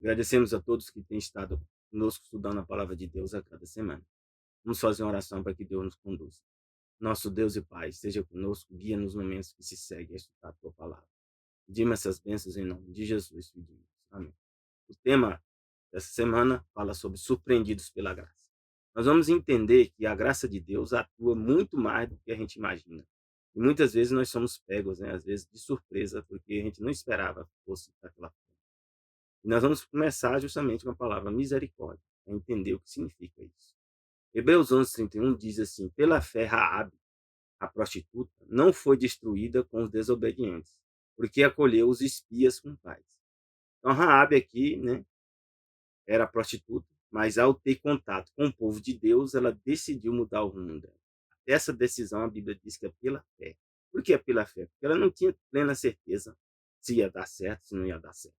Agradecemos a todos que têm estado conosco estudando a palavra de Deus a cada semana. Vamos fazer uma oração para que Deus nos conduza. Nosso Deus e Pai, esteja conosco, guia nos momentos que se segue a estudar a tua palavra. Pedimos essas bênçãos em nome de Jesus. Pedimos. Amém. O tema dessa semana fala sobre surpreendidos pela graça. Nós vamos entender que a graça de Deus atua muito mais do que a gente imagina. E muitas vezes nós somos pegos, às vezes de surpresa, porque a gente não esperava que fosse daquela forma. E nós vamos começar justamente com a palavra misericórdia, para entender o que significa isso. Hebreus 11:31 diz assim: pela fé, Raabe, a prostituta, não foi destruída com os desobedientes, porque acolheu os espias com paz. Então, Raabe aqui, era prostituta, mas ao ter contato com o povo de Deus, ela decidiu mudar o rumo dela. Essa decisão, a Bíblia diz que é pela fé. Por que é pela fé? Porque ela não tinha plena certeza se ia dar certo, se não ia dar certo.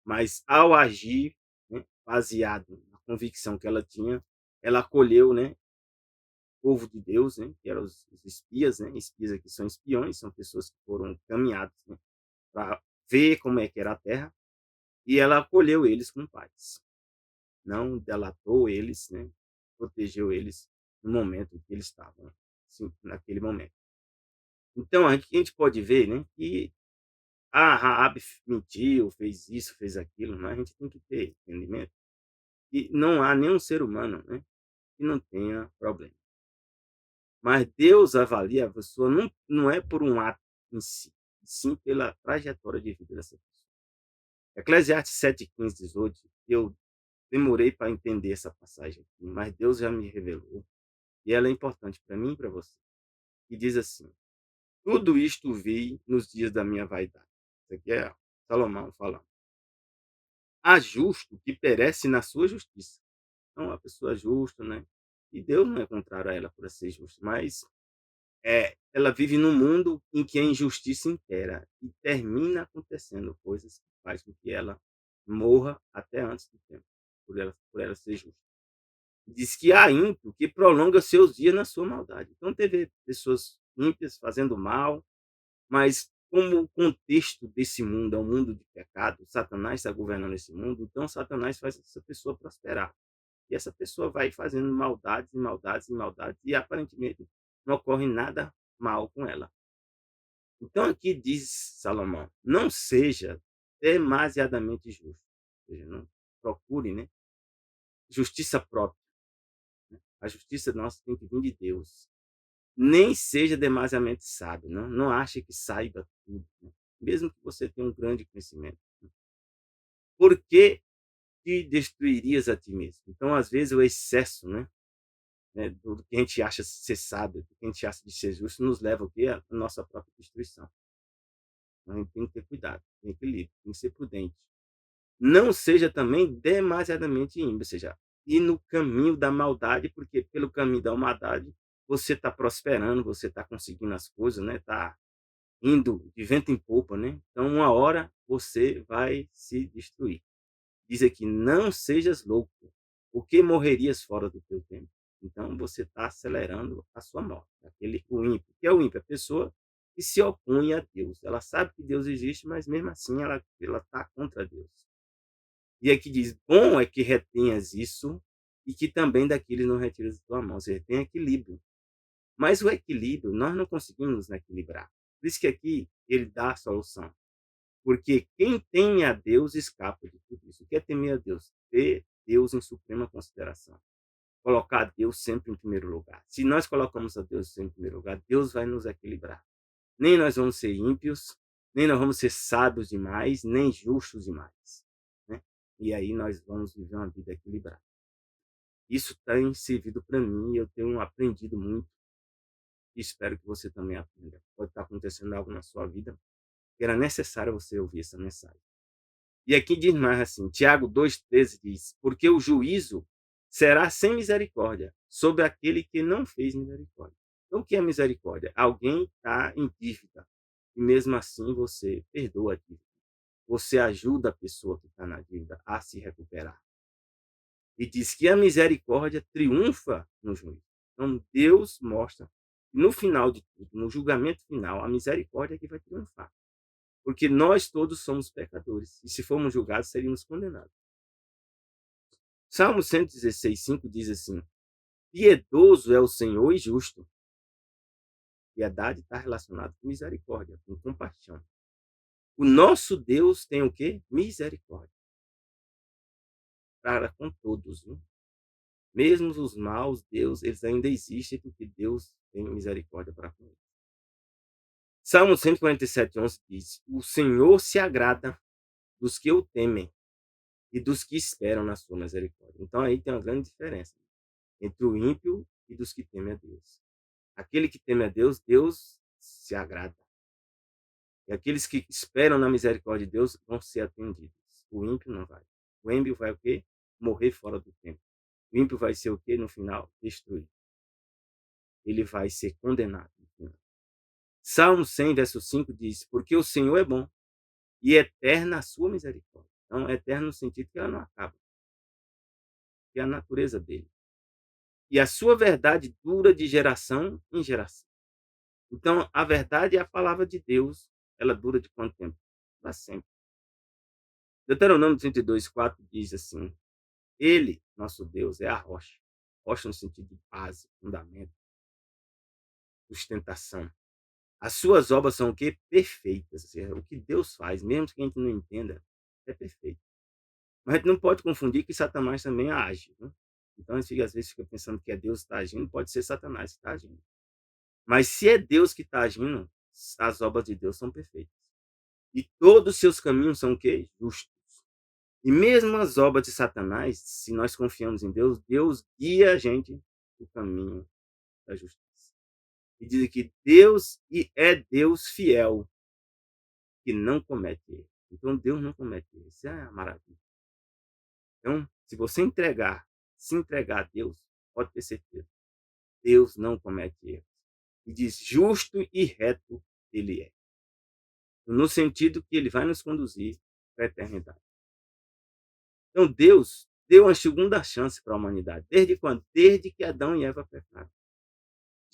Mas ao agir, baseado na convicção que ela tinha, ela acolheu, o povo de Deus, que eram os espias, espias aqui são espiões, são pessoas que foram caminhadas, para ver como é que era a terra, e ela acolheu eles com paz. Não delatou eles, protegeu eles no momento em que eles estavam, assim, naquele momento. Então, aqui a gente pode ver, que Raabe mentiu, fez isso, fez aquilo, mas a gente tem que ter entendimento e não há nenhum ser humano, que não tenha problema. Mas Deus avalia a pessoa não é por um ato em si, e sim pela trajetória de vida dessa pessoa. Eclesiastes 7:15 diz hoje, eu demorei para entender essa passagem aqui, mas Deus já me revelou, e ela é importante para mim e para você. E diz assim: tudo isto vi nos dias da minha vaidade. Isso aqui é Salomão falando. Há justo que perece na sua justiça. Então, a pessoa justa, e Deus não é contrário a ela por ser justo, mas ela vive num mundo em que a injustiça impera e termina acontecendo coisas que faz com que ela morra até antes do tempo, por ela ser justa. Diz que há ímpio que prolonga seus dias na sua maldade. Então, teve pessoas ímpias fazendo mal, mas como o contexto desse mundo é um mundo de pecado, Satanás está governando esse mundo, então Satanás faz essa pessoa prosperar. E essa pessoa vai fazendo maldades e maldades e maldades, e aparentemente não ocorre nada mal com ela. Então aqui diz Salomão, não seja demasiadamente justo. Ou seja, não procure, justiça própria. A justiça nossa tem que vir de Deus. Nem seja demasiadamente sábio, não ache que saiba tudo, mesmo que você tenha um grande conhecimento. Por que te destruirias a ti mesmo? Então, às vezes, o excesso, do que a gente acha ser sábio, do que a gente acha de ser justo, nos leva ao quê? A nossa própria destruição. Então, a gente tem que ter cuidado, tem equilíbrio, tem que ser prudente. Não seja também demasiadamente ímpio, ou seja, ir no caminho da maldade, porque pelo caminho da maldade você está prosperando, você está conseguindo as coisas, está indo de vento em popa, Então, uma hora você vai se destruir. Diz aqui, não sejas louco, porque morrerias fora do teu tempo. Então, você está acelerando a sua morte. O ímpio. O que é o ímpio? A pessoa que se opõe a Deus. Ela sabe que Deus existe, mas mesmo assim ela está contra Deus. E aqui diz, bom é que retenhas isso e que também daquele não retires da tua mão. Ou seja, tem equilíbrio. Mas o equilíbrio, nós não conseguimos nos equilibrar. Por isso que aqui ele dá a solução. Porque quem teme a Deus escapa de tudo isso. O que é temer a Deus? Ter Deus em suprema consideração. Colocar Deus sempre em primeiro lugar. Se nós colocamos a Deus sempre em primeiro lugar, Deus vai nos equilibrar. Nem nós vamos ser ímpios, nem nós vamos ser sábios demais, nem justos demais. E aí nós vamos viver uma vida equilibrada. Isso tem servido para mim e eu tenho aprendido muito. E espero que você também aprenda. Pode estar acontecendo algo na sua vida que era necessário você ouvir essa mensagem. E aqui diz mais assim, Tiago 2,13 diz, porque o juízo será sem misericórdia sobre aquele que não fez misericórdia. Então, o que é misericórdia? Alguém está em dívida e mesmo assim você perdoa a dívida. Você ajuda a pessoa que está na dívida a se recuperar. E diz que a misericórdia triunfa no juízo. Então, Deus mostra que no final de tudo, no julgamento final, a misericórdia é que vai triunfar. Porque nós todos somos pecadores. E se formos julgados, seríamos condenados. Salmo 116:5 diz assim: piedoso é o Senhor e justo. Piedade está relacionada com misericórdia, com compaixão. O nosso Deus tem o quê? Misericórdia. Para com todos, viu? Mesmo os maus, Deus, eles ainda existem porque Deus tem misericórdia para com eles. Salmo 147:11 diz: o Senhor se agrada dos que o temem e dos que esperam na sua misericórdia. Então aí tem uma grande diferença entre o ímpio e dos que temem a Deus. Aquele que teme a Deus, Deus se agrada. E aqueles que esperam na misericórdia de Deus vão ser atendidos. O ímpio não vai. O ímpio vai o quê? Morrer fora do tempo. O ímpio vai ser o quê? No final, destruído. Ele vai ser condenado no final. Salmo 100, verso 5 diz: porque o Senhor é bom e eterna a sua misericórdia. Então, eterno no sentido que ela não acaba. Que é a natureza dele. E a sua verdade dura de geração em geração. Então, a verdade é a palavra de Deus. Ela dura de quanto tempo? Para sempre. Deuteronômio 32:4 diz assim: ele, nosso Deus, é a rocha. Rocha no sentido de base, fundamento, sustentação. As suas obras são o quê? Perfeitas. Ou seja, o que Deus faz, mesmo que a gente não entenda, é perfeito. Mas a gente não pode confundir que Satanás também age. Né? Então, a gente às vezes fica pensando que é Deus que está agindo, pode ser Satanás que está agindo. Mas se é Deus que está agindo, as obras de Deus são perfeitas. E todos os seus caminhos são o quê? Justos. E mesmo as obras de Satanás, se nós confiamos em Deus, Deus guia a gente no caminho da justiça. E diz que Deus é Deus fiel, que não comete erro. Então, Deus não comete erro. Isso é a maravilha. Então, se você se entregar a Deus, pode ter certeza. Deus não comete erro. E diz justo e reto ele é. No sentido que ele vai nos conduzir para a eternidade. Então, Deus deu uma segunda chance para a humanidade. Desde quando? Desde que Adão e Eva pecaram.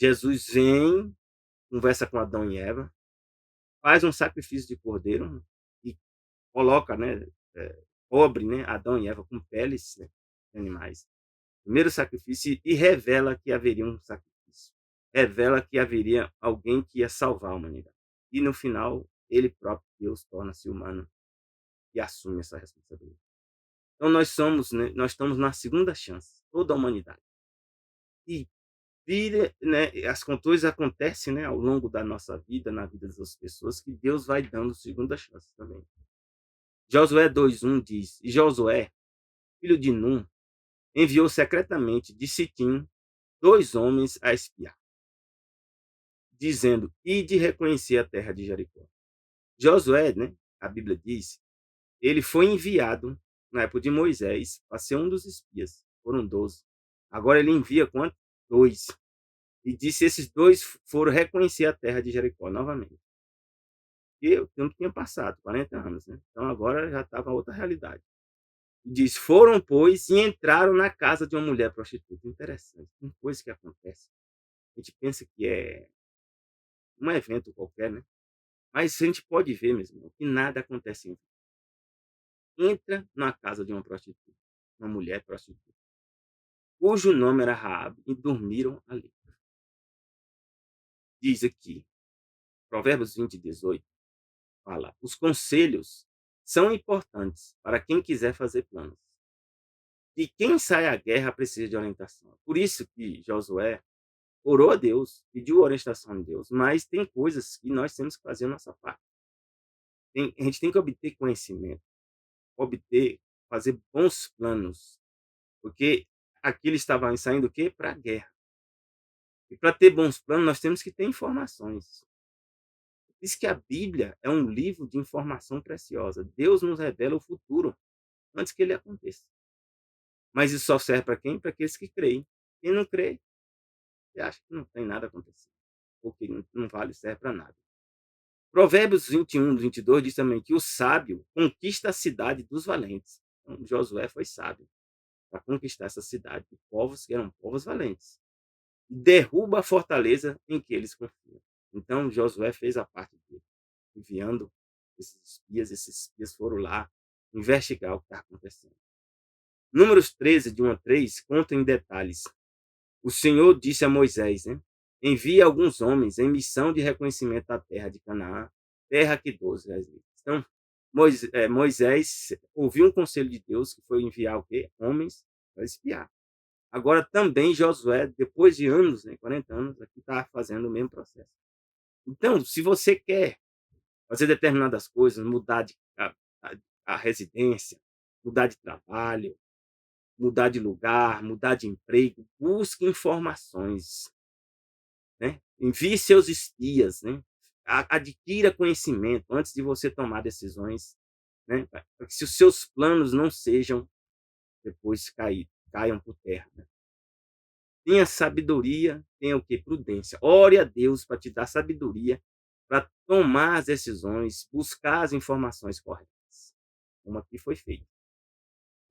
Jesus vem, conversa com Adão e Eva, faz um sacrifício de cordeiro e coloca, né, cobre, né, Adão e Eva com peles, né, de animais. Primeiro sacrifício e revela que haveria um sacrifício. Revela que haveria alguém que ia salvar a humanidade. E no final, ele próprio, Deus, torna-se humano e assume essa responsabilidade. Então nós estamos na segunda chance, toda a humanidade. E né, as coisas acontecem, né, ao longo da nossa vida, na vida das pessoas, que Deus vai dando segunda chance também. Josué 2:1 diz: e Josué, filho de Num, enviou secretamente de Sitim 2 homens a espiar, dizendo: ide reconhecer a terra de Jericó. Josué, né, a Bíblia diz, ele foi enviado na época de Moisés para ser um dos espias. Foram 12. Agora ele envia quanto? 2. E disse: esses 2 foram reconhecer a terra de Jericó novamente. E o tempo tinha passado, 40 anos, né? Então agora já estava outra realidade. E diz: foram, pois, e entraram na casa de uma mulher prostituta. Interessante, tem coisa que acontece. A gente pensa que é um evento qualquer, né? Mas a gente pode ver mesmo que nada acontece. Entra na casa de uma prostituta, uma mulher prostituta, cujo nome era Raabe, e dormiram ali. Diz aqui, Provérbios 20:18, fala: os conselhos são importantes para quem quiser fazer planos. E quem sai à guerra precisa de orientação. Por isso que Josué orou a Deus, pediu orientação de Deus, mas tem coisas que nós temos que fazer a nossa parte. A gente tem que obter conhecimento, fazer bons planos, porque aqui eles estavam saindo o quê? Para a guerra. E para ter bons planos, nós temos que ter informações. Diz que a Bíblia é um livro de informação preciosa. Deus nos revela o futuro antes que ele aconteça. Mas isso só serve para quem? Para aqueles que creem. Quem não crê, você acha que não tem nada acontecendo. Porque não vale, serve para nada. Provérbios 21:22 diz também que o sábio conquista a cidade dos valentes. Então, Josué foi sábio para conquistar essa cidade de povos que eram povos valentes. Derruba a fortaleza em que eles confiam. Então, Josué fez a parte dele, enviando esses espias foram lá investigar o que está acontecendo. Números 13, de 1 a 3, conta em detalhes. O Senhor disse a Moisés, né? Envie alguns homens em missão de reconhecimento da terra de Canaã, terra que 12. Então, Moisés ouviu um conselho de Deus, que foi enviar o quê? Homens para espiar. Agora também Josué, depois de anos, né, 40 anos, aqui está fazendo o mesmo processo. Então, se você quer fazer determinadas coisas, mudar a residência, mudar de trabalho, mudar de lugar, mudar de emprego, busque informações, né? Envie seus espias, né? Adquira conhecimento antes de você tomar decisões, né? Para que se os seus planos não sejam depois caiam por terra, né? Tenha sabedoria, tenha o que? Prudência. Ore a Deus para te dar sabedoria para tomar as decisões, buscar as informações corretas, como aqui foi feito.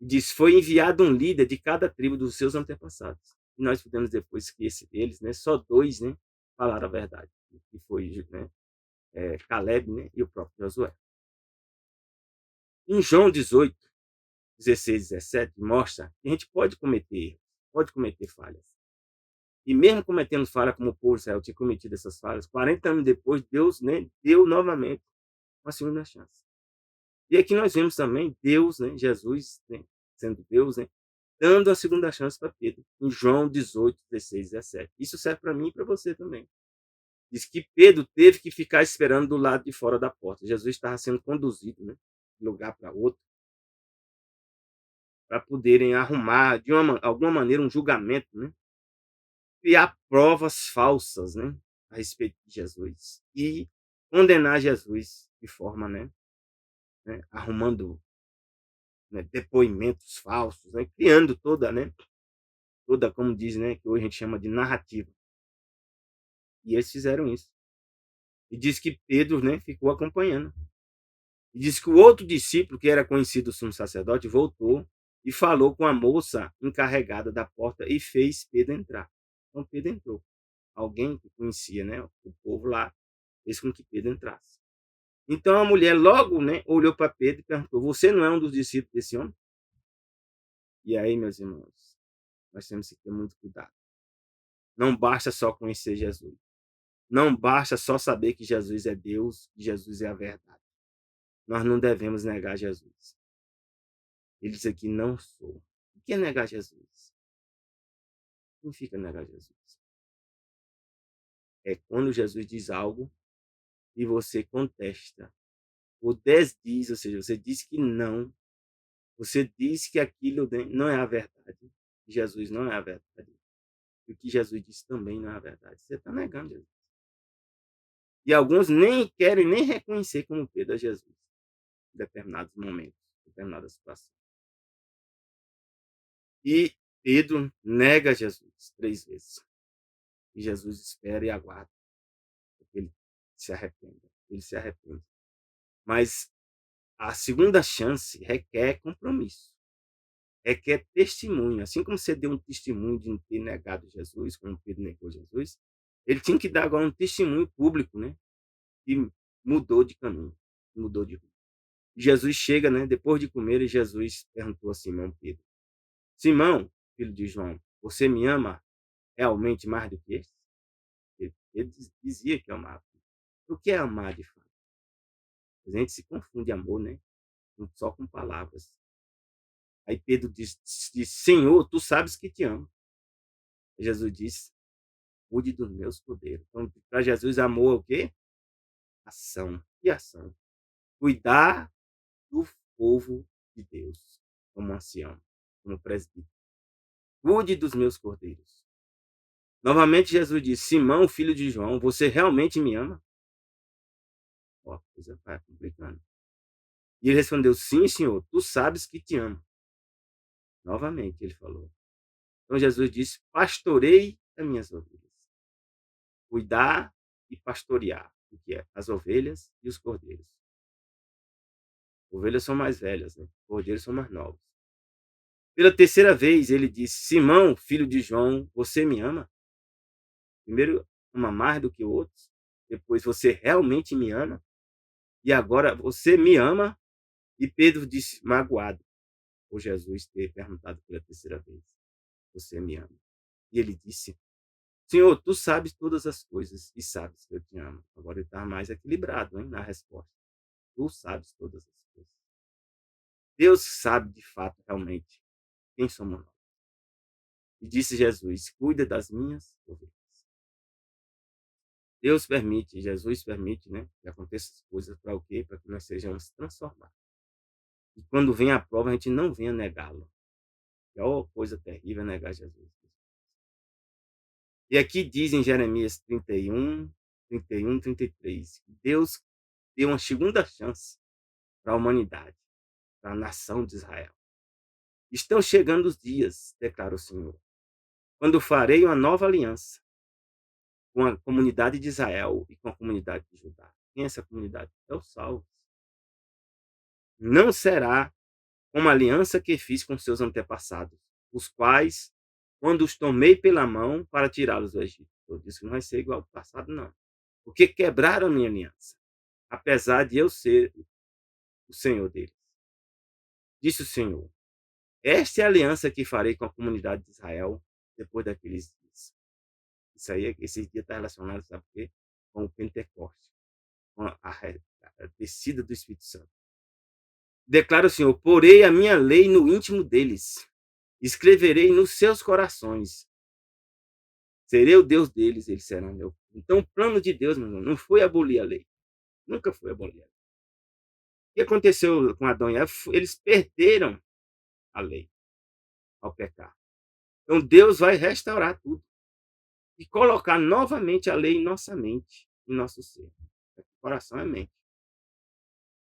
Diz, foi enviado um líder de cada tribo dos seus antepassados. E nós podemos depois que eles, né, só 2, né, falaram a verdade, que foi, né, Caleb, né, e o próprio Josué. Em João 18, 16, 17, mostra que a gente pode cometer erros, pode cometer falhas. E mesmo cometendo falha, como o povo de Israel tinha cometido essas falhas, 40 anos depois, Deus, né, deu novamente uma segunda chance. E aqui nós vemos também Deus, né, Jesus, né, sendo Deus, né, dando a segunda chance para Pedro, em João 18, 16, 17. Isso serve para mim e para você também. Diz que Pedro teve que ficar esperando do lado de fora da porta. Jesus estava sendo conduzido, né, de um lugar para outro, para poderem arrumar, de alguma maneira, um julgamento, né, criar provas falsas, né, a respeito de Jesus e condenar Jesus de forma, né, arrumando, né, depoimentos falsos, né, criando toda, como diz, né, que hoje a gente chama de narrativa. E eles fizeram isso. E diz que Pedro, né, ficou acompanhando. E diz que o outro discípulo, que era conhecido como sacerdote, voltou e falou com a moça encarregada da porta e fez Pedro entrar. Então Pedro entrou. Alguém que conhecia, né, o povo lá, fez com que Pedro entrasse. Então a mulher logo, né, olhou para Pedro e perguntou: "Você não é um dos discípulos desse homem?" E aí, meus irmãos, nós temos que ter muito cuidado. Não basta só conhecer Jesus. Não basta só saber que Jesus é Deus, que Jesus é a verdade. Nós não devemos negar Jesus. Ele diz aqui: "Não sou". O que é negar Jesus? Significa negar Jesus. É quando Jesus diz algo e você contesta, ou desdiz, ou seja, você diz que não, você diz que aquilo não é a verdade, que Jesus não é a verdade, e o que Jesus disse também não é a verdade. Você está negando Jesus. E alguns nem querem nem reconhecer como Pedro a Jesus, em determinados momentos, em determinadas situações. E Pedro nega Jesus 3 vezes. E Jesus espera e aguarda que ele se arrependa. Ele se arrepende. Mas a segunda chance requer compromisso, requer testemunho. Assim como você deu um testemunho de não ter negado Jesus, como Pedro negou Jesus, ele tinha que dar agora um testemunho público, né? E mudou de caminho, mudou de rumo. Jesus chega, né? Depois de comer, e Jesus perguntou a Simão Pedro: "Simão, filho de João, você me ama realmente mais do que este?" Ele dizia que amava. O que é amar de fato? A gente se confunde amor, né? Só com palavras. Aí Pedro diz: "Senhor, tu sabes que te amo." Jesus disse: "Cuide dos meus cordeiros." Então, para Jesus, amor é o quê? Ação. Que ação? Cuidar do povo de Deus, como ancião, como presbítero. Cuide dos meus cordeiros. Novamente, Jesus disse: "Simão, filho de João, você realmente me ama?" Ó, a coisa vai complicando. E ele respondeu: "Sim, Senhor, tu sabes que te amo." Novamente ele falou. Então Jesus disse: "Pastorei as minhas ovelhas." Cuidar e pastorear, o que é? As ovelhas e os cordeiros. Ovelhas são mais velhas, né? Cordeiros são mais novos. Pela terceira vez ele disse: "Simão, filho de João, você me ama?" Primeiro, ama mais do que outros. Depois, você realmente me ama? E agora, você me ama? E Pedro disse, magoado: por Jesus ter perguntado pela terceira vez: Você me ama? E ele disse: Senhor, tu sabes todas as coisas e sabes que eu te amo. Agora ele está mais equilibrado, hein, na resposta. Tu sabes todas as coisas. Deus sabe de fato, realmente, quem somos nós. E disse Jesus: Cuida das minhas ovelhas. Deus permite, Jesus permite, né, que aconteçam as coisas para o quê? Para que nós sejamos transformados. E quando vem a prova, a gente não venha negá-lo. Que coisa terrível é negar Jesus. E aqui diz em Jeremias 31, 33, que Deus deu uma segunda chance para a humanidade, para a nação de Israel. Estão chegando os dias, declara o Senhor, quando farei uma nova aliança com a comunidade de Israel e com a comunidade de Judá. Quem é essa comunidade? É os salvos. Não será como a aliança que fiz com seus antepassados, os quais, quando os tomei pela mão para tirá-los do Egito. Eu disse que não vai ser igual ao passado, não. Porque quebraram a minha aliança, apesar de eu ser o Senhor deles. Disse o Senhor: Esta é a aliança que farei com a comunidade de Israel depois daqueles dias. Isso aí, esse dia está relacionado, sabe o quê? Com o Pentecostes, com a descida do Espírito Santo. Declara o Senhor: porei a minha lei no íntimo deles, escreverei nos seus corações. Serei o Deus deles, eles serão meu. Então, o plano de Deus, meu irmão, não foi abolir a lei. Nunca foi abolir a lei. O que aconteceu com Adão e Eva? Eles perderam a lei ao pecar. Então, Deus vai restaurar tudo e colocar novamente a lei em nossa mente, em nosso ser. O coração é mente.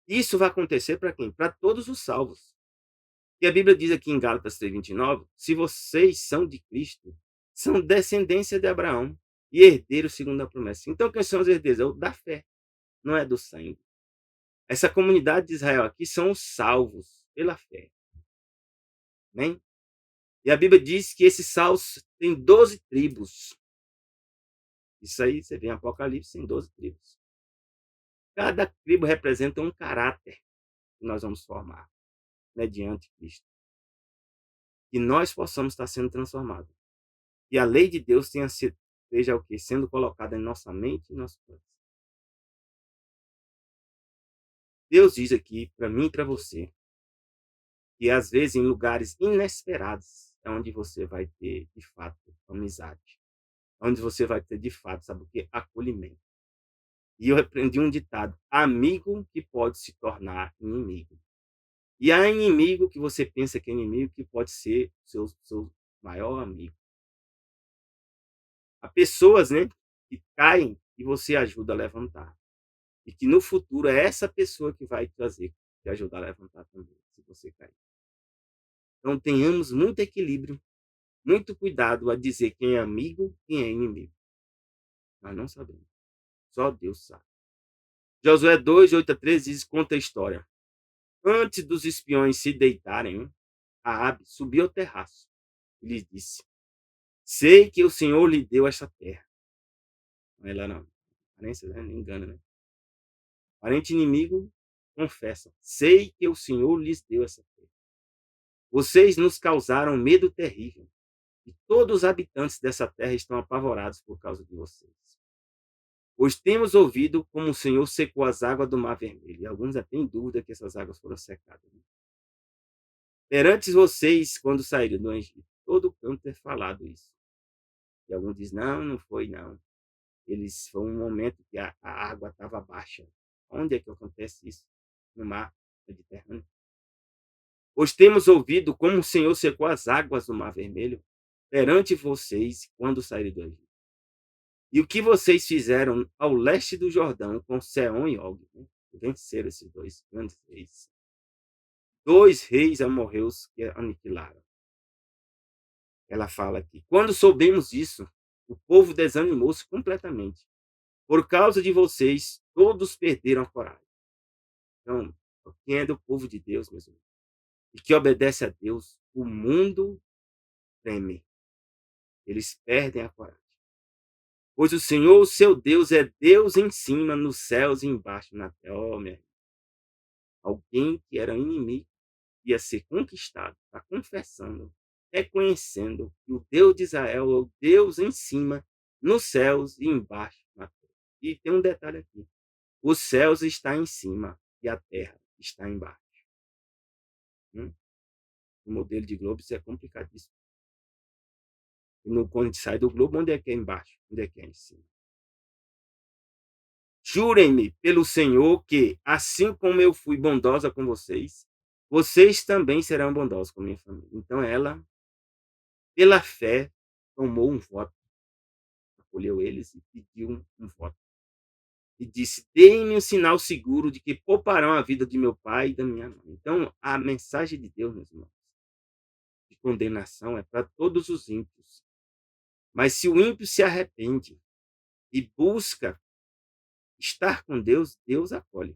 Isso vai acontecer para quem? Para todos os salvos. E a Bíblia diz aqui em Gálatas 3:29, se vocês são de Cristo, são descendência de Abraão e herdeiros segundo a promessa. Então, quem são os herdeiros? É o da fé, não é do sangue. Essa comunidade de Israel aqui são os salvos pela fé. Amém? E a Bíblia diz que esses salvos têm 12 tribos. Isso aí, você vê em Apocalipse, tem 12 tribos. Cada tribo representa um caráter que nós vamos formar mediante Cristo. Que nós possamos estar sendo transformados. E a lei de Deus seja o quê? Sendo colocada em nossa mente e nosso coração. Deus diz aqui para mim e para você que às vezes em lugares inesperados é onde você vai ter de fato amizade, onde você vai ter de fato, sabe o que? Acolhimento. E eu aprendi um ditado: amigo que pode se tornar inimigo. E há inimigo que você pensa que é inimigo que pode ser seu maior amigo. Há pessoas, né, que caem e você ajuda a levantar. E que no futuro é essa pessoa que vai te ajudar a levantar também, se você cair. Então tenhamos muito equilíbrio, muito cuidado a dizer quem é amigo e quem é inimigo. Nós não sabemos. Só Deus sabe. Josué 2:8-13 diz, conta a história. Antes dos espiões se deitarem, Raabe subiu ao terraço e lhes disse: sei que o Senhor lhe deu esta terra. Ela não. Aparência, né? Não engana, né? Parente inimigo confessa: sei que o Senhor lhes deu essa terra. Vocês nos causaram medo terrível, e todos os habitantes dessa terra estão apavorados por causa de vocês. Pois temos ouvido como o Senhor secou as águas do Mar Vermelho, e alguns já têm dúvida que essas águas foram secadas. Né? Perante vocês, quando saíram do Egito, todo canto é falado isso. E alguns dizem, não, não foi, não. Foi um momento que a água estava baixa. Onde é que acontece isso? No mar Mediterrâneo. Pois temos ouvido como o Senhor secou as águas do Mar Vermelho perante vocês quando saíram do Egito. E o que vocês fizeram ao leste do Jordão com Seom e Og, né? Venceram esses dois grandes reis. 2 reis amorreus que aniquilaram. Ela fala aqui, quando soubemos disso, o povo desanimou-se completamente. Por causa de vocês, todos perderam a coragem. Então, quem é do povo de Deus, meus irmãos, e que obedece a Deus, o mundo teme. Eles perdem a coragem. Pois o Senhor, o seu Deus, é Deus em cima, nos céus e embaixo na terra. Oh, meu irmão. Alguém que era inimigo ia ser conquistado, está confessando, reconhecendo que o Deus de Israel é o Deus em cima, nos céus e embaixo na terra. E tem um detalhe aqui: os céus está em cima e a terra está embaixo. O modelo de globo, isso é complicadíssimo. Quando a gente sai do globo, onde é que é embaixo? Onde é que é em cima? Jurem-me pelo Senhor que, assim como eu fui bondosa com vocês, vocês também serão bondosos com minha família. Então ela, pela fé, tomou um voto, acolheu eles e pediu um voto. E disse: deem-me um sinal seguro de que pouparão a vida de meu pai e da minha mãe. Então, a mensagem de Deus, meus irmãos, de condenação é para todos os ímpios. Mas se o ímpio se arrepende e busca estar com Deus, Deus acolhe.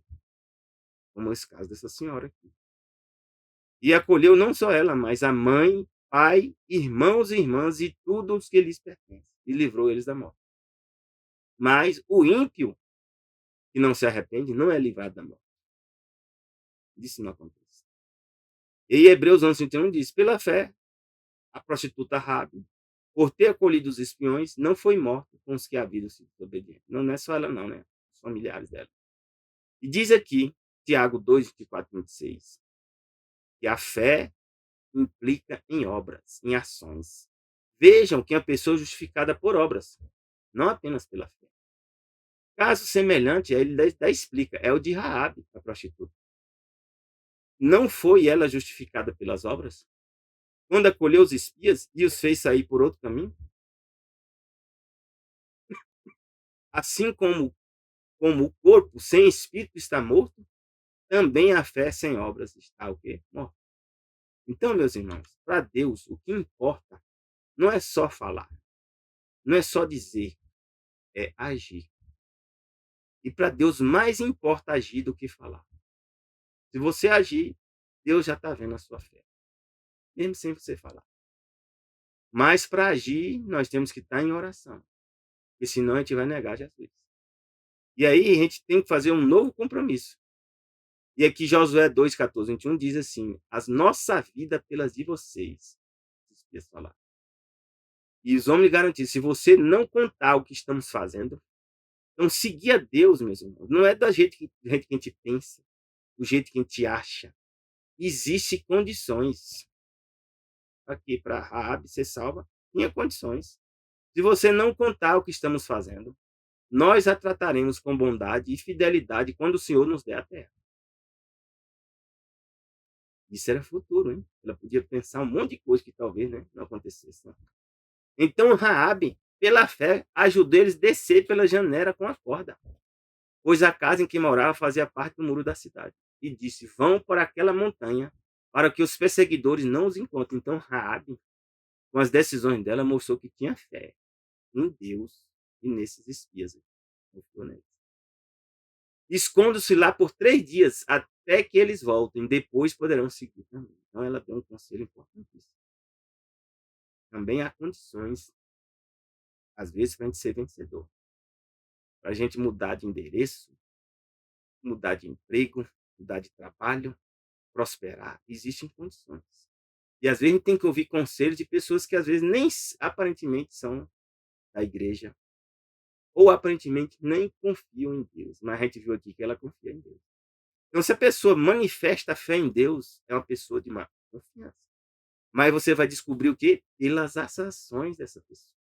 Como esse caso dessa senhora aqui. E acolheu não só ela, mas a mãe, pai, irmãos e irmãs e tudo os que lhes pertence. E livrou eles da morte. Mas o ímpio, que não se arrepende, não é livrado da morte. Isso não acontece. E Hebreus 11:31 diz: pela fé, a prostituta Rabi, por ter acolhido os espiões, não foi morta com os que haviam sido desobedientes. Não é só ela não, né? Os familiares dela. E diz aqui, Tiago 2:24-26, que a fé implica em obras, em ações. Vejam que a pessoa é justificada por obras, não apenas pela fé. Caso semelhante, ele explica, é o de Raabe, a prostituta. Não foi ela justificada pelas obras? Quando acolheu os espias e os fez sair por outro caminho? Assim como o corpo sem espírito está morto, também a fé sem obras está o quê? Morta. Então, meus irmãos, para Deus, o que importa não é só falar, não é só dizer, é agir. E para Deus mais importa agir do que falar. Se você agir, Deus já está vendo a sua fé, mesmo sem você falar. Mas para agir, nós temos que estar em oração, porque senão a gente vai negar Jesus. E aí a gente tem que fazer um novo compromisso. E aqui Josué 2:14-21 diz assim: as nossa vida pelas de vocês. Falar. E os homens garantiram, se você não contar o que estamos fazendo, não seguir a Deus, meus irmãos. Não é do jeito que a gente pensa, do jeito que a gente acha. Existem condições. Aqui para Raabe ser salva, tinha condições. Se você não contar o que estamos fazendo, nós a trataremos com bondade e fidelidade quando o Senhor nos der a terra. Isso era futuro, hein? Ela podia pensar um monte de coisa que talvez, né, não acontecesse. Né? Então Raabe, pela fé, ajudou eles a descer pela janela com a corda, pois a casa em que morava fazia parte do muro da cidade. E disse: vão por aquela montanha para que os perseguidores não os encontrem. Então Raabe, com as decisões dela, mostrou que tinha fé em Deus e nesses espias. Esconda-se lá por 3 dias até que eles voltem. Depois poderão seguir também. Então ela deu um conselho importantíssimo. Também há condições, às vezes, para a gente ser vencedor. Para a gente mudar de endereço, mudar de emprego, mudar de trabalho, prosperar. Existem condições. E às vezes a gente tem que ouvir conselhos de pessoas que às vezes nem aparentemente são da igreja. Ou aparentemente nem confiam em Deus. Mas a gente viu aqui que ela confia em Deus. Então, se a pessoa manifesta a fé em Deus, é uma pessoa de má confiança. Mas você vai descobrir o quê? Pelas ações dessa pessoa.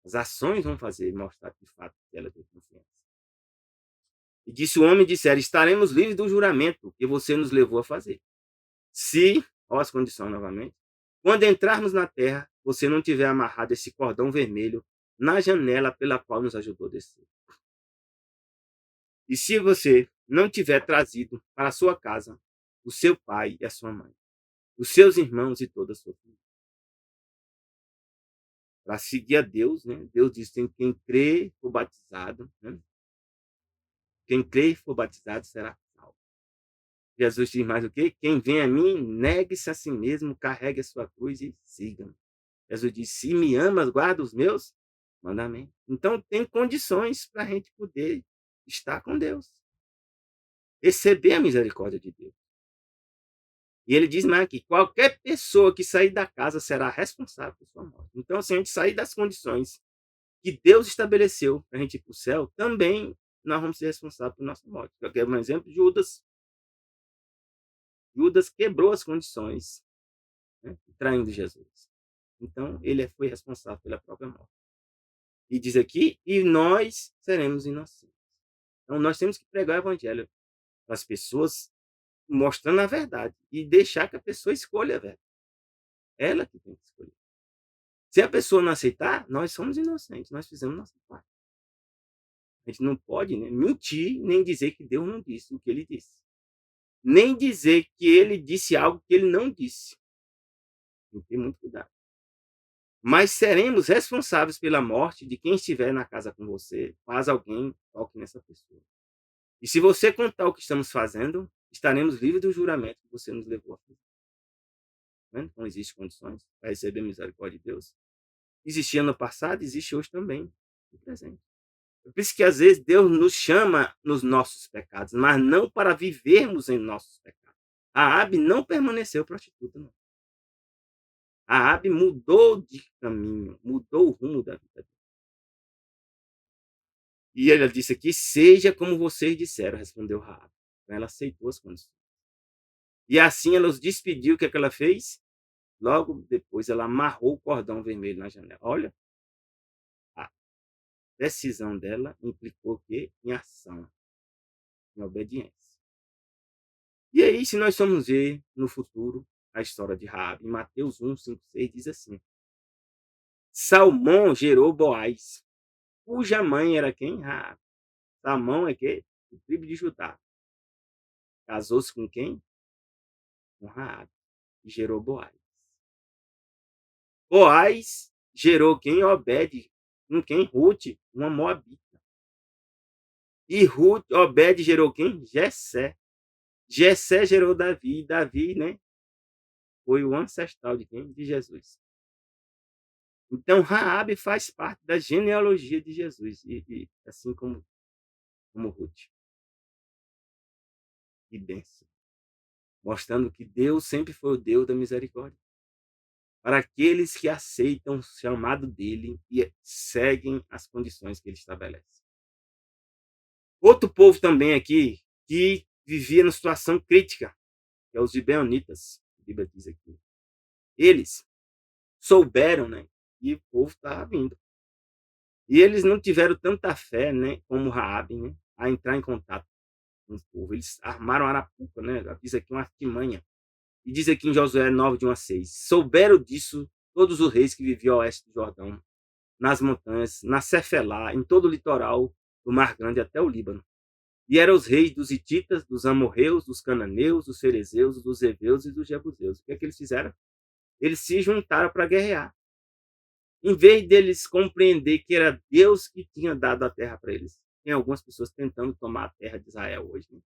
As ações vão mostrar de fato que ela tem confiança. E disse o homem, disseram: estaremos livres do juramento que você nos levou a fazer. Se, olha as condições novamente, quando entrarmos na terra, você não tiver amarrado esse cordão vermelho na janela pela qual nos ajudou a descer. E se você não tiver trazido para a sua casa o seu pai e a sua mãe, os seus irmãos e toda a sua família. Para seguir a Deus, né? Deus diz que quem crê e for batizado, né? Quem crê e for batizado será salvo. Jesus diz mais o quê? Quem vem a mim, negue-se a si mesmo, carregue a sua cruz e siga-me. Jesus diz: se me amas, guarda os meus mandamentos. Então tem condições para a gente poder estar com Deus. Receber a misericórdia de Deus. E ele diz mais que qualquer pessoa que sair da casa será responsável por sua morte. Então, se a gente sair das condições que Deus estabeleceu para a gente ir para o céu, também nós vamos ser responsáveis por nossa morte. Eu quero um exemplo, Judas. Judas quebrou as condições, né, traindo Jesus. Então, ele foi responsável pela própria morte. E diz aqui, e nós seremos inocentes. Então, nós temos que pregar o evangelho para as pessoas, mostrando a verdade. E deixar que a pessoa escolha a verdade. Ela que tem que escolher. Se a pessoa não aceitar, nós somos inocentes. Nós fizemos nossa parte. A gente não pode, né, mentir, nem dizer que Deus não disse o que ele disse. Nem dizer que ele disse algo que ele não disse. Tem que ter muito cuidado. Mas seremos responsáveis pela morte de quem estiver na casa com você, caso alguém toque nessa pessoa. E se você contar o que estamos fazendo, estaremos livres do juramento que você nos levou a fazer. Não existem condições para receber a misericórdia de Deus. Existia no passado, existe hoje também, no presente. Por isso que às vezes Deus nos chama nos nossos pecados, mas não para vivermos em nossos pecados. A Raabe não permaneceu prostituta, não. A Raabe mudou de caminho, mudou o rumo da vida dela. E ela disse aqui, seja como vocês disseram, respondeu Raabe. Então ela aceitou as condições. E assim ela os despediu. O que é que ela fez? Logo depois ela amarrou o cordão vermelho na janela. Olha, a decisão dela implicou o quê? Em ação, em obediência. E aí, se nós formos ver no futuro a história de Raabe, em Mateus 1, 5, 6, diz assim: Salmão gerou Boaz, cuja mãe era quem? Raabe. Salmão é que? O tribo de Judá. Casou-se com quem? Com Raabe. E gerou Boaz. Boaz gerou quem? Obed. Com quem? Ruth, uma moabita. E Obed gerou quem? Jessé. Jessé gerou Davi. Davi, né? Foi o ancestral de quem? De Jesus. Então, Raabe faz parte da genealogia de Jesus, e assim como Ruth. Que bênção. Mostrando que Deus sempre foi o Deus da misericórdia. Para aqueles que aceitam o chamado dele e seguem as condições que ele estabelece. Outro povo também aqui que vivia numa situação crítica, que é os gibeonitas, a Bíblia diz aqui. Eles souberam, né, que o povo estava vindo. E eles não tiveram tanta fé, né, como Raabe, né, a entrar em contato com o povo. Eles armaram arapuca, né, diz aqui uma artimanha. E diz aqui em Josué 9, de 1 a 6. Souberam disso todos os reis que viviam ao oeste do Jordão, nas montanhas, na Cefelá, em todo o litoral do Mar Grande até o Líbano. E eram os reis dos hititas, dos amorreus, dos cananeus, dos ferezeus, dos heveus e dos jebuseus. O que é que eles fizeram? Eles se juntaram para guerrear. Em vez deles compreender que era Deus que tinha dado a terra para eles. Tem algumas pessoas tentando tomar a terra de Israel hoje. Né?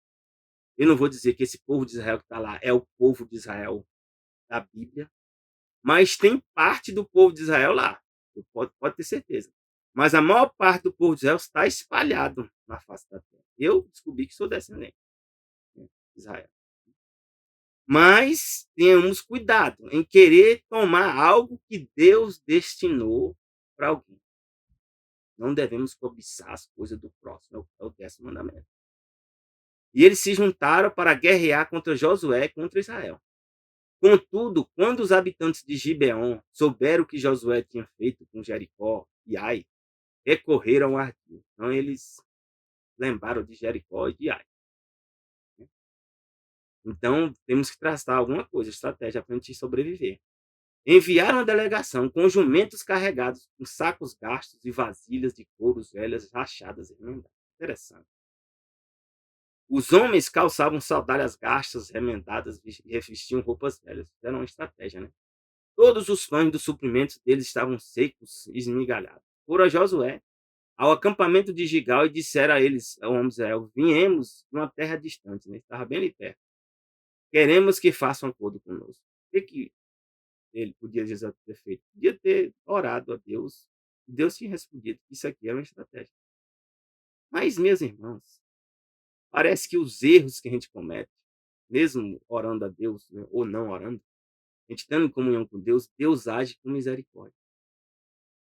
Eu não vou dizer que esse povo de Israel que está lá é o povo de Israel da Bíblia, mas tem parte do povo de Israel lá. Pode ter certeza. Mas a maior parte do povo de Israel está espalhado na face da terra. Eu descobri que sou descendente de Israel. Mas tenhamos cuidado em querer tomar algo que Deus destinou para alguém. Não devemos cobiçar as coisas do próximo, é o 10º mandamento. E eles se juntaram para guerrear contra Josué e contra Israel. Contudo, quando os habitantes de Gibeon souberam o que Josué tinha feito com Jericó e Ai, recorreram ao ardil. Então eles lembraram de Jericó e de Ai. Então temos que traçar alguma coisa, estratégia para a gente sobreviver. Enviaram a delegação com jumentos carregados com sacos gastos e vasilhas de couros velhas rachadas e remendadas. Interessante. Os homens calçavam sandálias gastas, remendadas e revestiam roupas velhas. Era uma estratégia, né? Todos os pães dos suprimentos deles estavam secos e esmigalhados. Foram a Josué ao acampamento de Gigal e disseram a eles, ao homem de Israel, viemos de uma terra distante, né? Estava bem ali perto. Queremos que façam acordo conosco. O que ele podia ter feito? Podia ter orado a Deus. Deus tinha respondido. Isso aqui era uma estratégia. Mas, meus irmãos, parece que os erros que a gente comete mesmo orando a Deus, né, ou não orando, a gente estando em comunhão com Deus, Deus age com misericórdia.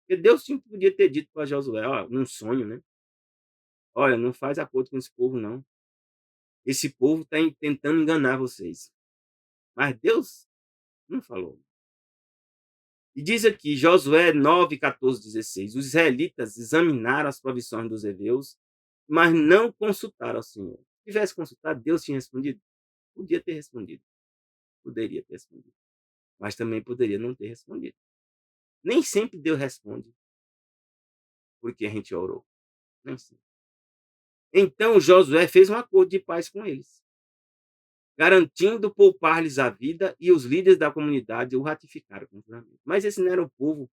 Porque Deus podia ter dito para Josué, ó, num sonho, né? Olha, não faz acordo com esse povo, não. Esse povo está tentando enganar vocês. Mas Deus não falou. E diz aqui, Josué 9, 14, 16. Os israelitas examinaram as provisões dos heveus, mas não consultaram ao Senhor. Se tivesse consultado, Deus tinha respondido? Podia ter respondido. Poderia ter respondido. Mas também poderia não ter respondido. Nem sempre Deus responde porque a gente orou. Nem sempre. Então Josué fez um acordo de paz com eles, garantindo poupar-lhes a vida, e os líderes da comunidade o ratificaram com o juramento. Mas esse não era o povo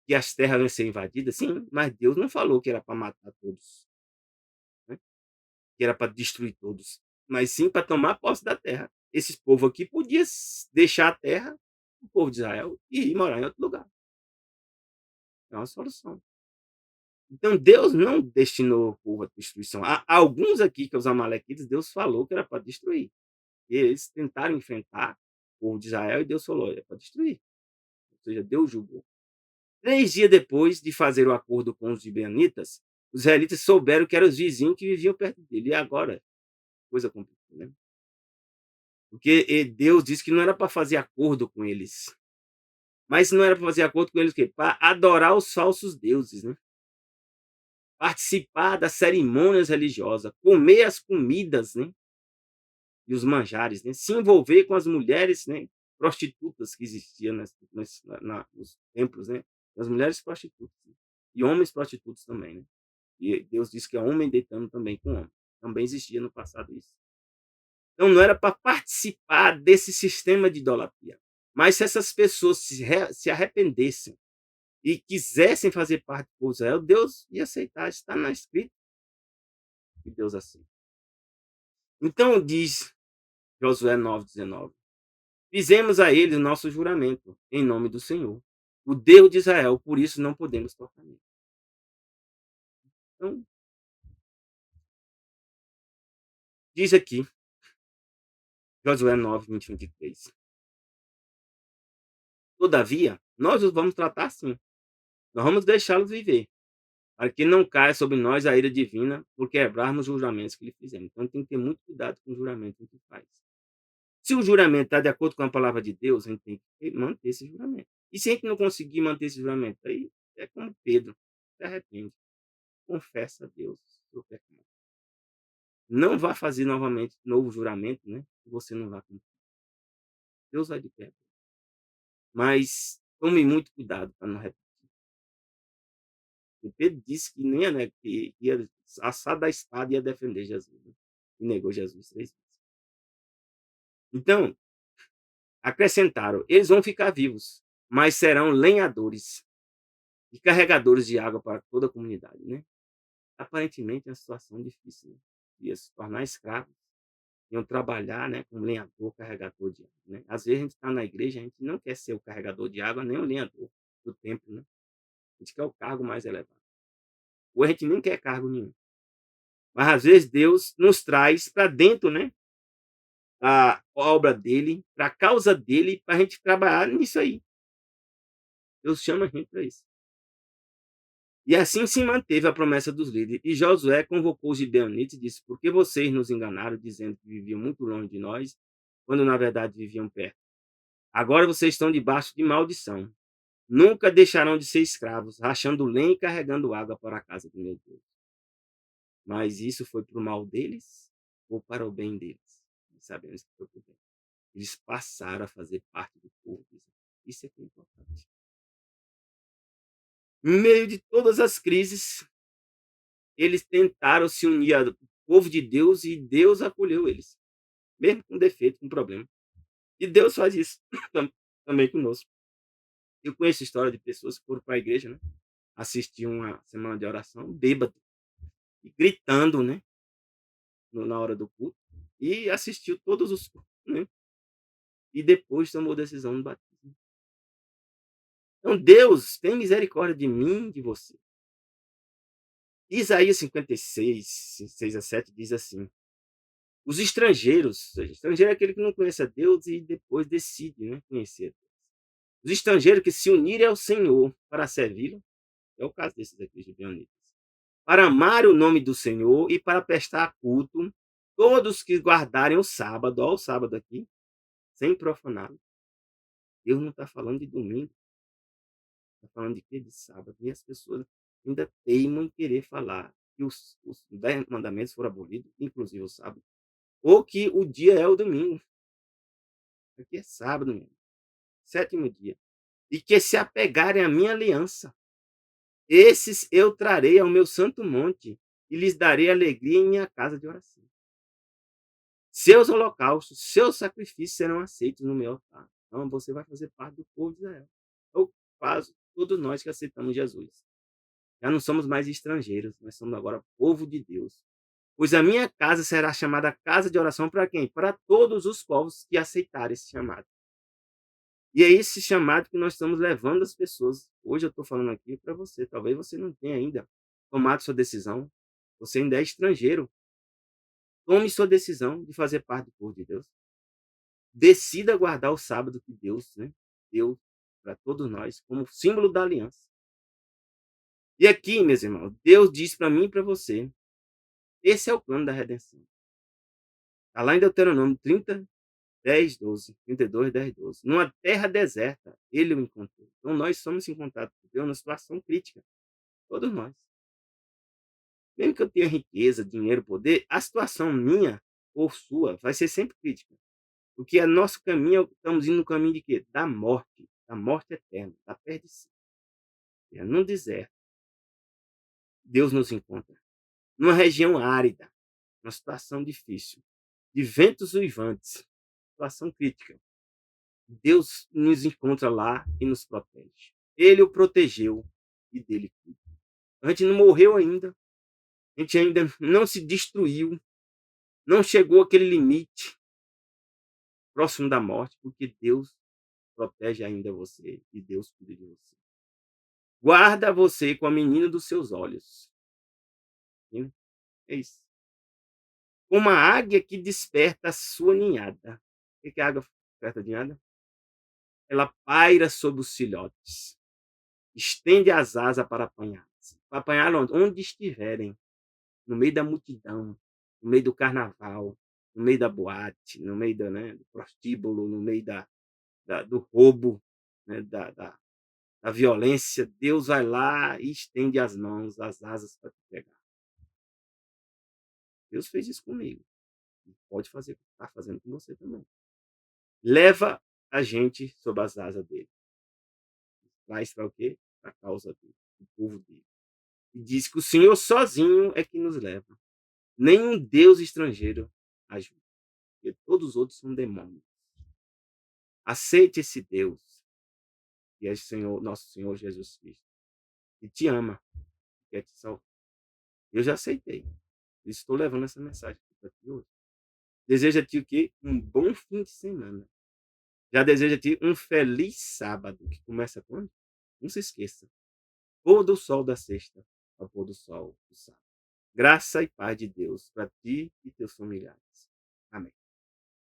que as terras iam ser invadidas? Sim, mas Deus não falou que era para matar todos, né? Que era para destruir todos, mas sim para tomar posse da terra. Esse povo aqui podia deixar a terra, o povo de Israel, e ir morar em outro lugar. É uma solução. Então Deus não destinou o povo à destruição. Há alguns aqui, que os amalequitas, Deus falou que era para destruir. E eles tentaram enfrentar o povo de Israel e Deus falou, é para destruir. Ou seja, Deus julgou. 3 dias depois de fazer o acordo com os gibeonitas, os israelitas souberam que eram os vizinhos que viviam perto dele. E agora? Coisa complicada, né? Porque Deus disse que não era para fazer acordo com eles. Mas não era para fazer acordo com eles o quê? Para adorar os falsos deuses, né? Participar das cerimônias religiosas, comer as comidas, né? E os manjares, né? Se envolver com as mulheres, né? Prostitutas que existiam nos templos, né? As mulheres prostitutas, né? E homens prostitutos também, né? E Deus disse que é homem deitando também com homem. Também existia no passado isso. Então não era para participar desse sistema de idolatria. Mas se essas pessoas se arrependessem e quisessem fazer parte do povo de Israel, Deus ia aceitar. Está na escrita que Deus aceita. Então diz Josué 9:19. Fizemos a eles o nosso juramento em nome do Senhor, o Deus de Israel, por isso não podemos tocar nele. Então, diz aqui, Josué 9, 21, 23. Todavia, nós os vamos tratar assim. Nós vamos deixá-los viver, para que não caia sobre nós a ira divina por quebrarmos os juramentos que lhe fizemos. Então tem que ter muito cuidado com o juramento que a gente faz. Se o juramento está de acordo com a palavra de Deus, a gente tem que manter esse juramento. E se a gente não conseguir manter esse juramento, aí é como Pedro, se arrepende. Confessa a Deus o seu pecado. Não vá fazer novamente novo juramento, né? Que você não vai cumprir. Deus vai de perto. Mas tome muito cuidado para não repetir. E Pedro disse que nem né, que ia assar da espada e ia defender Jesus. Né? E negou Jesus 3 vezes. Então, acrescentaram: eles vão ficar vivos, mas serão lenhadores e carregadores de água para toda a comunidade. Né? Aparentemente, é uma situação difícil. Né? Ia se tornar escravos, iam trabalhar, né, como lenhador, carregador de água. Né? Às vezes a gente está na igreja, a gente não quer ser o carregador de água, nem o lenhador do templo. Né? A gente quer o cargo mais elevado. Ou a gente nem quer cargo nenhum. Mas às vezes Deus nos traz para dentro, né, a obra dele, para a causa dele, para a gente trabalhar nisso aí. Deus chama a gente para isso. E assim se manteve a promessa dos líderes. E Josué convocou os gibeonitas e disse: por que vocês nos enganaram, dizendo que viviam muito longe de nós, quando na verdade viviam perto? Agora vocês estão debaixo de maldição. Nunca deixarão de ser escravos, rachando lenha e carregando água para a casa do meu Deus. Mas isso foi para o mal deles ou para o bem deles? Sabemos que foi para o bem. Eles passaram a fazer parte do povo. Isso é que é importante. No meio de todas as crises, eles tentaram se unir ao povo de Deus e Deus acolheu eles, mesmo com defeito, com problema. E Deus faz isso também conosco. Eu conheço história de pessoas que foram para a igreja, né? Assistir uma semana de oração, bêbado, e gritando, né? Na hora do culto, e assistiu todos os cultos, né? E depois tomou decisão no batismo. Então Deus tem misericórdia de mim e de você. Isaías 56, 6 a 7 diz assim: Os estrangeiros, estrangeiro é aquele que não conhece a Deus e depois decide, né, conhecer a Deus. Os estrangeiros que se unirem ao Senhor para servi-lo, é o caso desses aqui, gibeonitas, para amar o nome do Senhor e para prestar culto, todos que guardarem o sábado, ó, o sábado aqui, sem profaná-lo. Deus não está falando de domingo, está falando de quê? De sábado. E as pessoas ainda teimam em querer falar que os 10 mandamentos foram abolidos, inclusive o sábado, ou que o dia é o domingo. Aqui é sábado mesmo, sétimo dia. E que se apegarem à minha aliança, esses eu trarei ao meu santo monte e lhes darei alegria em minha casa de oração. Seus holocaustos, seus sacrifícios serão aceitos no meu altar. Então você vai fazer parte do povo de Israel. Eu faço todos nós que aceitamos Jesus. Já não somos mais estrangeiros, nós somos agora povo de Deus. Pois a minha casa será chamada casa de oração para quem? Para todos os povos que aceitarem esse chamado. E é esse chamado que nós estamos levando as pessoas. Hoje eu estou falando aqui para você. Talvez você não tenha ainda tomado sua decisão. Você ainda é estrangeiro. Tome sua decisão de fazer parte do povo de Deus. Decida guardar o sábado que Deus, né, deu para todos nós como símbolo da aliança. E aqui, meus irmãos, Deus diz para mim e para você, esse é o plano da redenção. Está lá em Deuteronômio 30, 10, 12, 32, 10, 12. Numa terra deserta, ele o encontrou. Então nós somos encontrados por Deus numa situação crítica. Todos nós. Mesmo que eu tenha riqueza, dinheiro, poder, a situação minha ou sua vai ser sempre crítica. Porque é nosso caminho, estamos indo no caminho de quê? Da morte eterna, da perdição. É num deserto. Deus nos encontra. Numa região árida, uma situação difícil, de ventos uivantes, situação crítica. Deus nos encontra lá e nos protege. Ele o protegeu e dele cuida. A gente não morreu ainda, a gente ainda não se destruiu, não chegou àquele limite próximo da morte, porque Deus protege ainda você e Deus cuida de você. Guarda você com a menina dos seus olhos. É isso. Como a águia que desperta a sua ninhada. O que a águia desperta a ninhada? Ela paira sobre os filhotes. Estende as asas para apanhar-se. Para apanhar onde estiverem. No meio da multidão. No meio do carnaval. No meio da boate. No meio do prostíbulo. No meio do roubo. Né, da violência. Deus vai lá e estende as mãos, as asas para te pegar. Deus fez isso comigo. Pode fazer, está fazendo com você também. Leva a gente sob as asas dele. Traz para o quê? Para a causa dele, o povo dele. E diz que o Senhor sozinho é que nos leva. Nenhum Deus estrangeiro ajuda. Porque todos os outros são demônios. Aceite esse Deus, que é o Senhor, nosso Senhor Jesus Cristo. E te ama. Quer te salvar. Eu já aceitei. Estou levando essa mensagem para ti hoje. Desejo a ti o quê? Um bom fim de semana. Já desejo a ti um feliz sábado, que começa quando? Não se esqueça. Pôr do sol da sexta ao pôr do sol do sábado. Graça e paz de Deus para ti e teus familiares. Amém.